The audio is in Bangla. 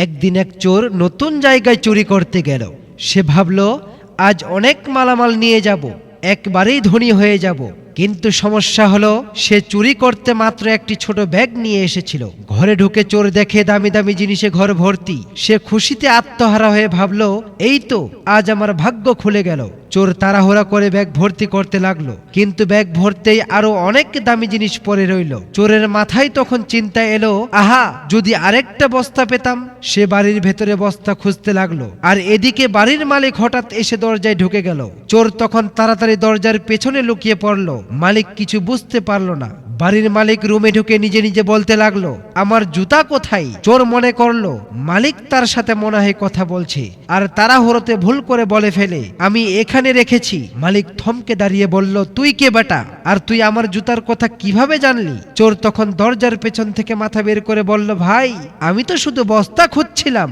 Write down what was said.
একদিন এক চোর নতুন জায়গায় চুরি করতে গেল। সে ভাবল, আজ অনেক মালামাল নিয়ে যাব, একবারেই ধনী হয়ে যাব। কিন্তু সমস্যা হলো, সে চুরি করতে মাত্র একটি ছোট ব্যাগ নিয়ে এসেছিল। ঘরে ঢুকে চোর দেখে দামি দামি জিনিসে ঘর ভর্তি। সে খুশিতে আত্মহারা হয়ে ভাবল, এই তো আজ আমার ভাগ্য খুলে গেল। চোর তাড়াহুড়া করে ব্যাগ ভর্তি করতে লাগলো, কিন্তু ব্যাগ ভর্তেই আরো অনেক দামি জিনিস পড়ে রইল। চোরের মাথায় তখন চিন্তা এলো, আহা, যদি আরেকটা বস্তা পেতাম। সে বাড়ির ভেতরে বস্তা খুঁজতে লাগলো, আর এদিকে বাড়ির মালিক হঠাৎ এসে দরজায় ঢুকে গেল। চোর তখন তাড়াতাড়ি দরজার পেছনে লুকিয়ে পড়ল। মালিক কিছু বুঝতে পারল না। বাড়ির মালিক রুমে ঢুকে নিজে নিজে বলতে লাগলো, আমার জুতা কোথায়? চোর মনে করলো মালিক তার সাথে মনে হয় কথা বলছে, আর তাড়াহুড়োতে ভুল করে বলে ফেলে, আমি এখানে রেখেছি। মালিক থমকে দাঁড়িয়ে বলল, তুই কে বেটা, আর তুই আমার জুতার কথা কিভাবে জানলি? চোর তখন দরজার পেছন থেকে মাথা বের করে বলল, ভাই, আমি তো শুধু বস্তা খুঁজছিলাম।